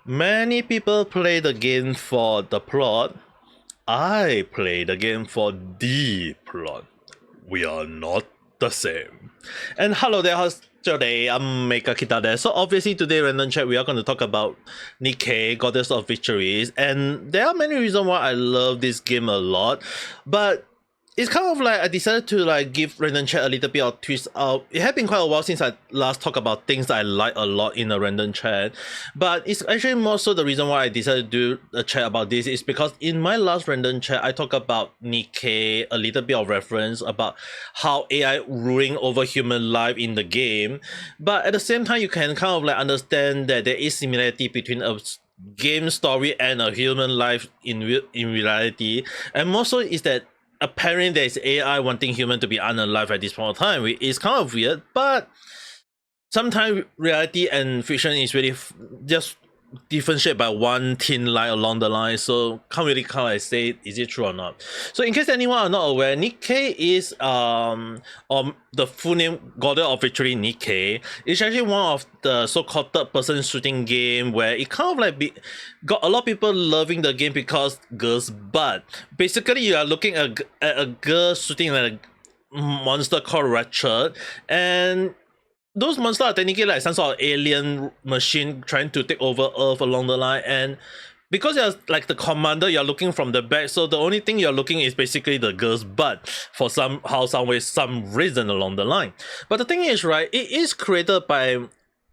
Many people play the game for the plot. I play the game for the plot. We are not the same. And hello there, how's today? I'm Ame Gakita there. So obviously today random chat we are going to talk about Nikke, Goddess of Victories, and there are many reasons why I love this game a lot, but it's kind of like I decided to like give random chat a little bit of twist out. It had been quite a while since I last talked about things I like a lot in a random chat, but it's actually more so the reason why I decided to do a chat about this is because in my last random chat I talked about Nikke, a little bit of reference about how AI ruling over human life in the game, but at the same time you can kind of like understand that there is similarity between a game story and a human life in reality, and more so is that apparently there's AI wanting human to be unalive at this point of time, which is kind of weird, but sometimes reality and fiction is really just differentiated by one thin line along the line, so can't really kind of like say is it true or not. So in case anyone are not aware, Nikke is the full name Goddess of Victory Nikke. It's actually one of the so-called third-person shooting game where it kind of like got a lot of people loving the game because girls, but basically you are looking at a girl shooting at a monster called Ratchet, and those monsters are technically like some sort of alien machine trying to take over Earth along the line, and because you're like the commander, you're looking from the back, so the only thing you're looking is basically the girl's butt for somehow, some way, some reason along the line. But the thing is, right, it is created by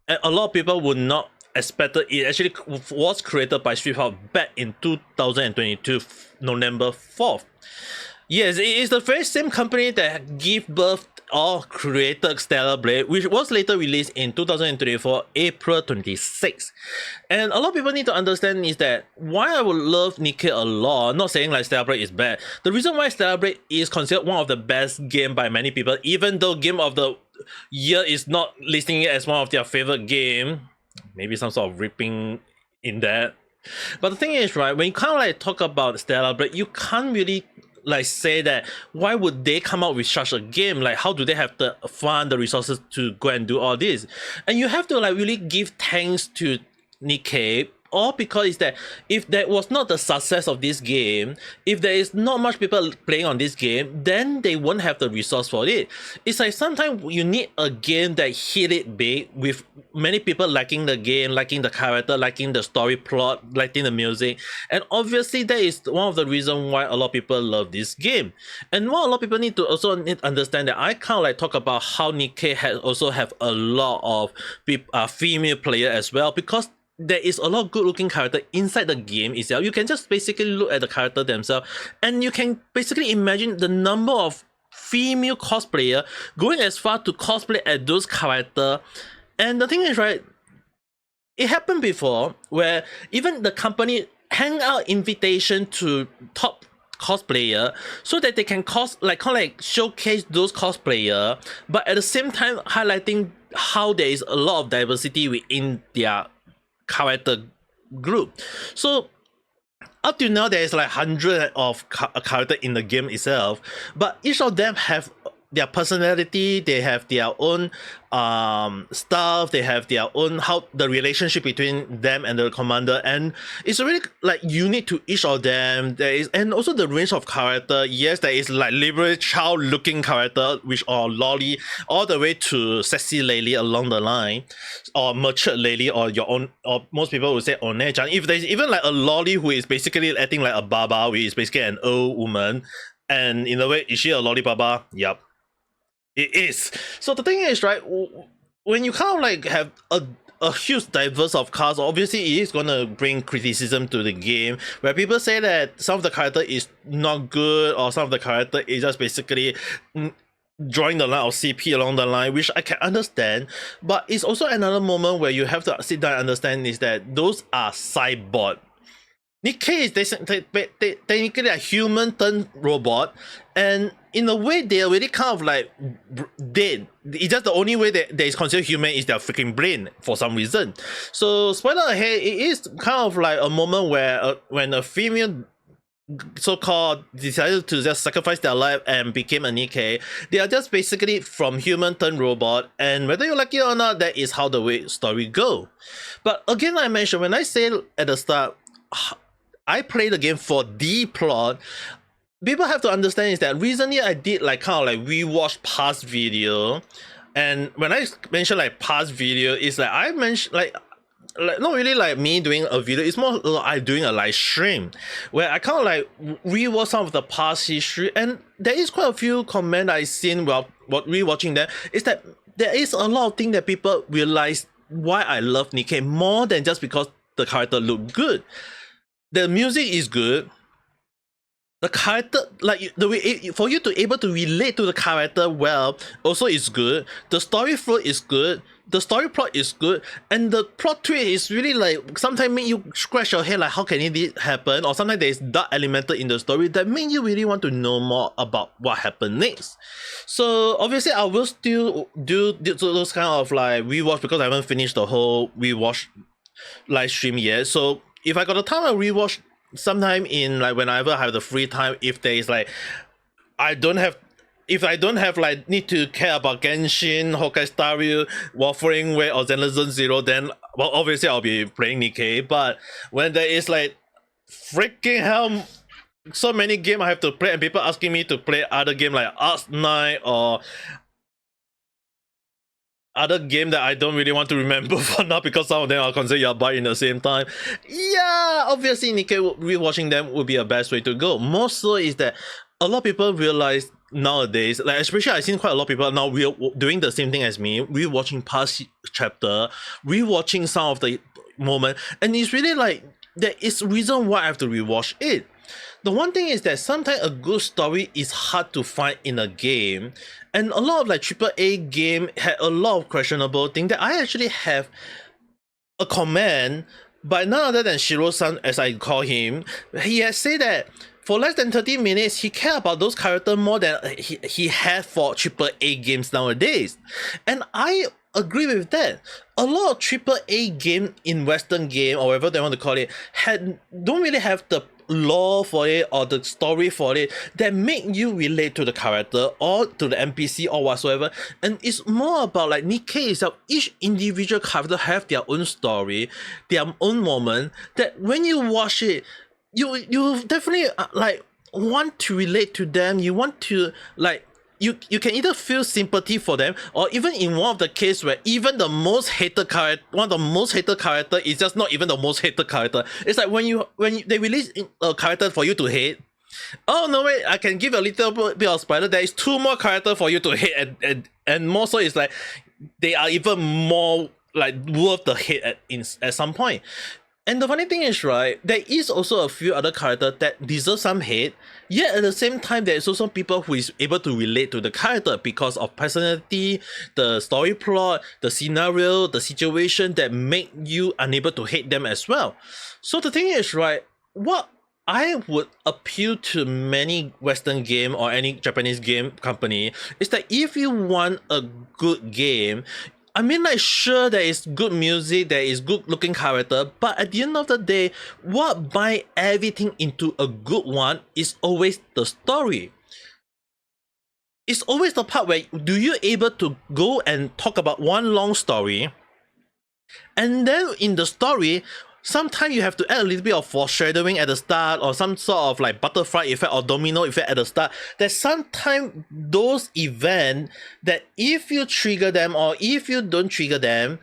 a lot of people would not expect it. It actually was created by Street Fighter back in 2022, November 4th. Yes, it is the very same company that gave birth or created Stellar Blade, which was later released in 2024, April 26. And a lot of people need to understand is that why I would love Nikke a lot, not saying like Stellar Blade is bad. The reason why Stellar Blade is considered one of the best game by many people, even though Game of the Year is not listing it as one of their favorite game, maybe some sort of ripping in that. But the thing is, right, when you kind of like talk about Stellar Blade, you can't really like say that why would they come out with such a game, like how do they have the fund, the resources to go and do all this. And you have to like really give thanks to Nikke, all because is that if that was not the success of this game, if there is not much people playing on this game, then they won't have the resource for it. It's like sometimes you need a game that hit it big with many people liking the game, liking the character, liking the story plot, liking the music, and obviously that is one of the reasons why a lot of people love this game. And what a lot of people need to understand that I kind of like talk about how Nikke has also have a lot of female player as well, because there is a lot of good looking character inside the game itself. You can just basically look at the character themselves and you can basically imagine the number of female cosplayer going as far to cosplay as those characters. And the thing is, right, it happened before where even the company hang out invitation to top cosplayer so that they can kind of like showcase those cosplayer, but at the same time highlighting how there is a lot of diversity within their character group. So up to now there is like hundreds of character in the game itself, but each of them have their personality, they have their own stuff, they have their own how the relationship between them and the commander, and it's really like unique to each of them. There is, and also the range of character. Yes, there is like literally child looking character which are lolly all the way to sexy lady along the line, or matured lady, or your own, or most people would say onechan. If there's even like a lolly who is basically acting like a baba, which is basically an old woman, and in a way, is she a lolly baba? Yup. It is. So the thing is, right, when you kind of like have a huge diverse of cast, obviously it is gonna bring criticism to the game, where people say that some of the character is not good, or some of the character is just basically drawing the line of CP along the line, which I can understand. But it's also another moment where you have to sit down and understand is that those are cyborg. Nikke is technically a human turned robot, and in a way they are really kind of like dead. It's just the only way that is considered human is their freaking brain for some reason. So spoiler ahead, it is kind of like a moment where when a female so-called decided to just sacrifice their life and became a Nikke. They are just basically from human turned robot, and whether you like it or not, that is how the way story go. But again, I mentioned when I say at the start, I play the game for the plot. People have to understand is that recently I did like kind of like rewatch past video, and when I mention like past video, it's like I mentioned like not really like me doing a video, it's more like I doing a live stream where I kind of like rewatch some of the past history, and there is quite a few comments I seen while rewatching them is that there is a lot of things that people realize why I love Nikke more than just because the character look good. The music is good. The character, like the way for you to able to relate to the character well, also is good. The story flow is good. The story plot is good, and the plot twist is really like sometimes make you scratch your head like how can it happen, or sometimes there is dark element in the story that make you really want to know more about what happened next. So obviously I will still do those kind of like rewatch because I haven't finished the whole rewatch live stream yet. So if I got the time, I'll rewatch sometime in like whenever I have the free time. If there is like I don't have like need to care about Genshin, Honkai Star Rail, Warframe Way, or Zenless Zero, then well obviously I'll be playing Nikke. But when there is like freaking hell so many games I have to play and people asking me to play other game like Arts Night or other game that I don't really want to remember for now because some of them are considered yabai in the same time. Yeah, obviously Nikke rewatching them would be a best way to go. More so is that a lot of people realize nowadays, like especially I've seen quite a lot of people now doing the same thing as me, rewatching past chapter, rewatching some of the moment, and it's really like there is reason why I have to rewatch it. The one thing is that sometimes a good story is hard to find in a game, and a lot of like AAA game had a lot of questionable things that I actually have a comment by none other than Shiro-san, as I call him. He has said that for less than 30 minutes, he cared about those characters more than he had for AAA games nowadays. And I agree with that. A lot of AAA game in Western game, or whatever they want to call it, don't really have the lore for it or the story for it that make you relate to the character or to the NPC or whatsoever. And it's more about like Nikke itself, each individual character have their own story, their own moment, that when you watch it, you definitely like want to relate to them. You want to like you can either feel sympathy for them, or even in one of the case where even the most hated character, one of the most hated character is just not even the most hated character. It's like when they release a character for you to hate. Oh no wait, I can give a little bit of spoiler. There is two more characters for you to hate, and more so it's like they are even more like worth the hate at some point. And the funny thing is, right, there is also a few other characters that deserve some hate, yet at the same time, there is also people who is able to relate to the character because of personality, the story plot, the scenario, the situation that make you unable to hate them as well. So the thing is, right, what I would appeal to many Western game or any Japanese game company is that if you want a good game, I mean, like, sure, there is good music, there is good looking character, but at the end of the day, what bind everything into a good one is always the story. It's always the part where do you able to go and talk about one long story, and then in the story, sometimes you have to add a little bit of foreshadowing at the start, or some sort of like butterfly effect or domino effect at the start. That sometimes those events that if you trigger them or if you don't trigger them,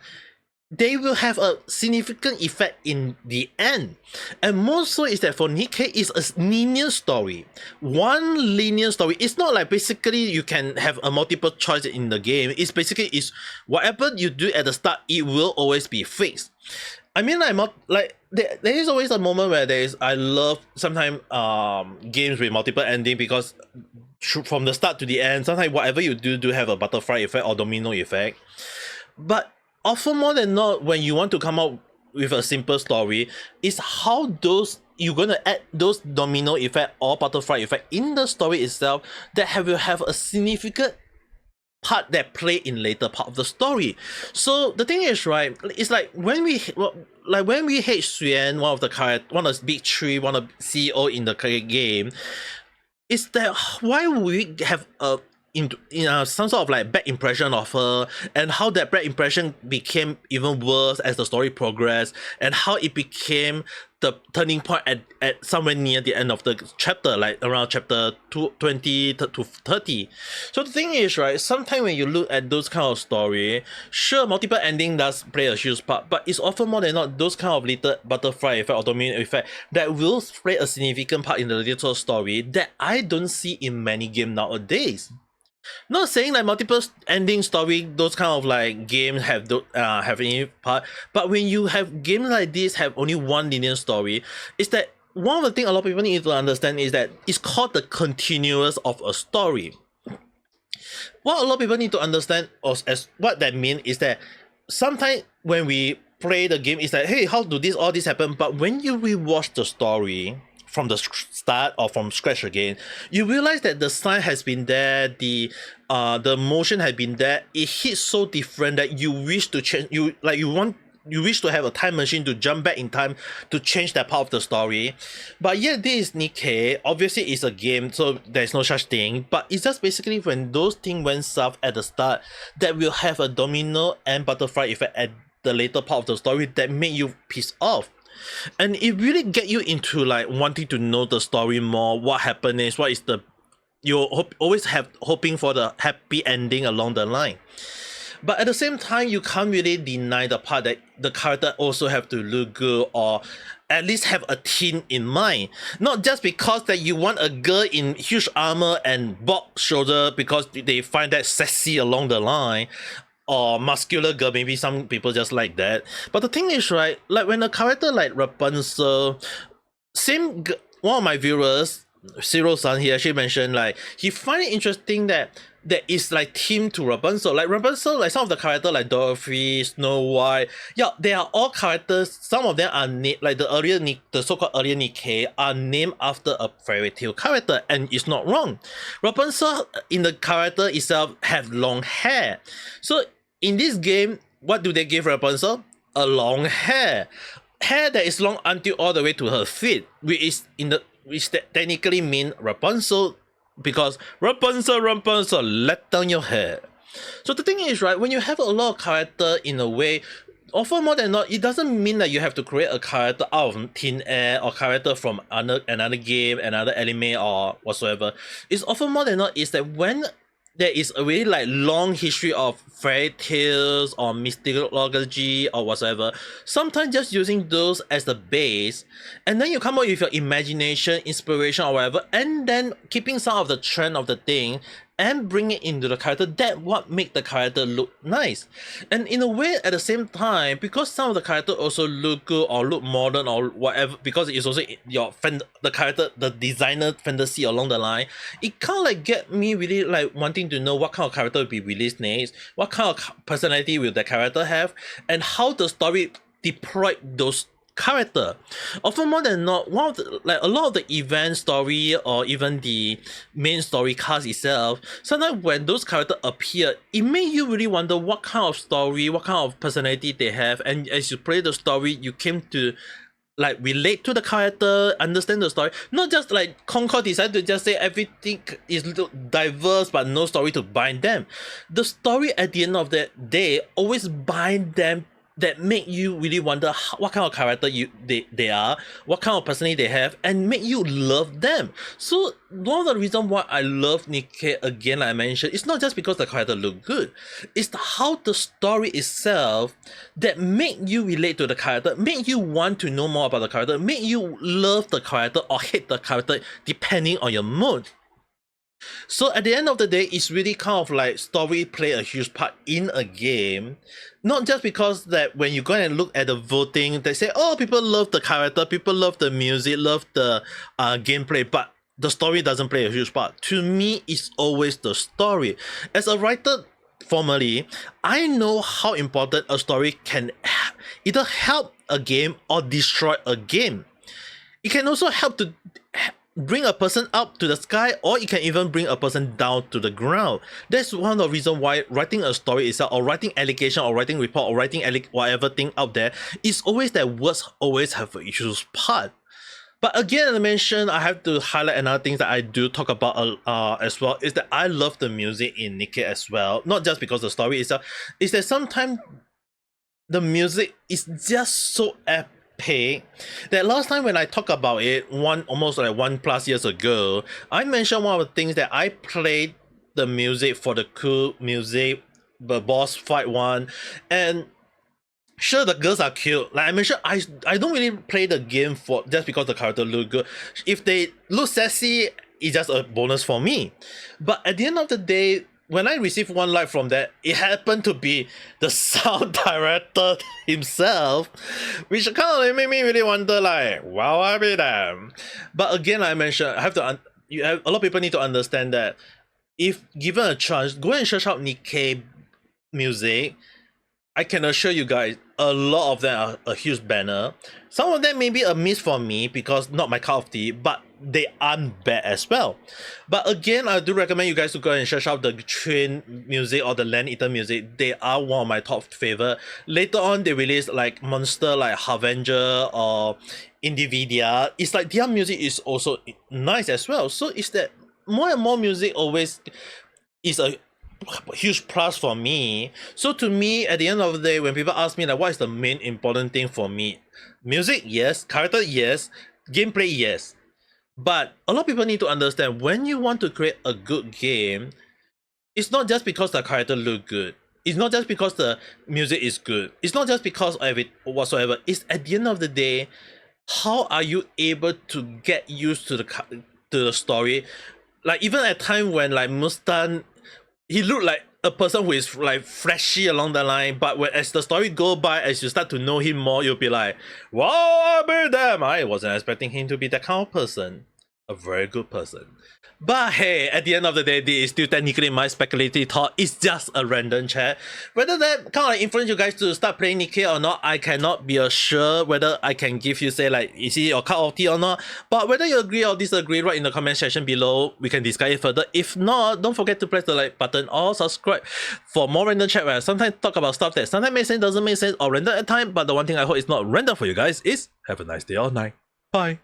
they will have a significant effect in the end. And more so is that for Nikke is a linear story. One linear story. It's not like basically you can have a multiple choice in the game. It's basically is whatever you do at the start, it will always be fixed. I mean, like there is always a moment where I love sometimes games with multiple ending because from the start to the end, sometimes whatever you do have a butterfly effect or domino effect. But often more than not, when you want to come up with a simple story, is how you're gonna add those domino effect or butterfly effect in the story itself that will have a significant part that play in later part of the story. So the thing is, right, it's like when we hate Xuan, one of the big three, one of the CEO in the game, is that why we have some sort of like bad impression of her, and how that bad impression became even worse as the story progressed, and how it became the turning point at somewhere near the end of the chapter, like around chapter 20 to 30. So the thing is, right, sometimes when you look at those kind of story, sure, multiple ending does play a huge part, but it's often more than not those kind of little butterfly effect or domino effect that will play a significant part in the little story that I don't see in many games nowadays. Not saying like multiple ending story, those kind of like games have any part, but when you have games like this have only one linear story, is that one of the things a lot of people need to understand is that it's called the continuous of a story. What a lot of people need to understand as what that means is that sometimes when we play the game, it's like, hey, how do all this happen? But when you rewatch the story from the start or from scratch again, you realize that the sign has been there, the motion has been there. It hits so different that you wish to change. You wish to have a time machine to jump back in time to change that part of the story. But yet this is Nikke. Obviously it's a game, so there's no such thing. But it's just basically when those things went south at the start that will have a domino and butterfly effect at the later part of the story that make you pissed off. And it really get you into like wanting to know the story more, what happened is, what is the, always have hoping for the happy ending along the line. But at the same time, you can't really deny the part that the character also have to look good, or at least have a teen in mind. Not just because that you want a girl in huge armor and box shoulder because they find that sexy along the line, or muscular girl, maybe some people just like that. But the thing is, right, like when a character like Rapunzel, one of my viewers, Zero-san, he actually mentioned like he find it interesting that there is like theme to Rapunzel. Like Rapunzel, like some of the characters like Dorothy, Snow White, yeah, they are all characters. Some of them are like the so-called earlier Nikke are named after a fairy tale character, and it's not wrong. Rapunzel in the character itself have long hair. So in this game, what do they give Rapunzel? A long hair. Hair that is long until all the way to her feet, which technically mean Rapunzel, because Rapunzel, let down your hair. So the thing is, right, when you have a lot of character in a way, often more than not, it doesn't mean that you have to create a character out of thin air or character from another game, another anime or whatsoever. It's often more than not is that when there is a really like long history of fairy tales or mythology or whatsoever, sometimes just using those as the base, and then you come up with your imagination, inspiration or whatever, and then keeping some of the trend of the thing and bring it into the character, that what make the character look nice. And in a way, at the same time, because some of the character also look good or look modern or whatever, because it's also the character, the designer fantasy along the line, it kind of like get me really like wanting to know what kind of character will be released next, what kind of personality will the character have, and how the story deployed those character. Often more than not, a lot of the event story or even the main story cast itself, sometimes when those characters appear, it make you really wonder what kind of story, what kind of personality they have, and as you play the story, you came to like relate to the character, understand the story. Not just like Concord decided to just say everything is diverse but no story to bind them. The story at the end of the day always bind them, that make you really wonder what kind of character they are, what kind of personality they have, and make you love them. So one of the reasons why I love Nikke, again, like I mentioned, it's not just because the character look good, it's how the story itself that make you relate to the character, make you want to know more about the character, make you love the character or hate the character depending on your mood. So at the end of the day, it's really kind of like story play a huge part in a game. Not just because that when you go and look at the voting, they say, oh, people love the character, people love the music, love the gameplay, but the story doesn't play a huge part. To me, it's always the story. As a writer, formerly, I know how important a story can either help a game or destroy a game. It can also help to bring a person up to the sky, or it can even bring a person down to the ground. That's one of the reasons why writing a story itself, or writing allegation, or writing report, or writing whatever thing out there, is always that words always have an issues part. But again, as I mentioned, I have to highlight another thing that I do talk about as well, is that I love the music in Nikke as well. Not just because the story itself, is that sometimes the music is just so epic that last time when I talk about it, almost like 1+ years ago, I mentioned one of the things that I played the music for the cool music, the boss fight one, and sure, the girls are cute. Like I mentioned, I don't really play the game for just because the character look good. If they look sassy, it's just a bonus for me. But at the end of the day, when I received one like from that, it happened to be the sound director himself, which kind of made me really wonder, like, wow, I be damn. But again, like I mentioned, I have to. A lot of people need to understand that if given a chance, go and search out Nikke music. I can assure you guys, a lot of them are a huge banner. Some of them may be a miss for me because not my cup of tea, but they aren't bad as well. But again, I do recommend you guys to go and search out the Train music or the Land Eater music. They are one of my top favorite. Later on, they release like monster like Harvenger or Individia. It's like their music is also nice as well. So it's that more and more music always is a huge plus for me. So to me, at the end of the day, when people ask me like what is the main important thing for me, music, yes, character, yes, gameplay, yes. But a lot of people need to understand, when you want to create a good game, it's not just because the character look good, it's not just because the music is good, it's not just because of it whatsoever. It's at the end of the day, how are you able to get used to the story? Like even at time when like Mustan, he looked like a person who is like flashy along the line, but as the story go by, as you start to know him more, you'll be like, wow, I wasn't expecting him to be that kind of person. A very good person. But hey, at the end of the day, this is still technically my speculative thought. It's just a random chat. Whether that kind of like influence you guys to start playing Nikke or not, I cannot be assured. Whether I can give you say like, is it your cup of tea or not? But whether you agree or disagree, right in the comment section below, we can discuss it further. If not, don't forget to press the like button or subscribe for more random chat where I sometimes talk about stuff that sometimes makes sense, doesn't make sense, or random at time. But the one thing I hope is not random for you guys is have a nice day or night. Bye.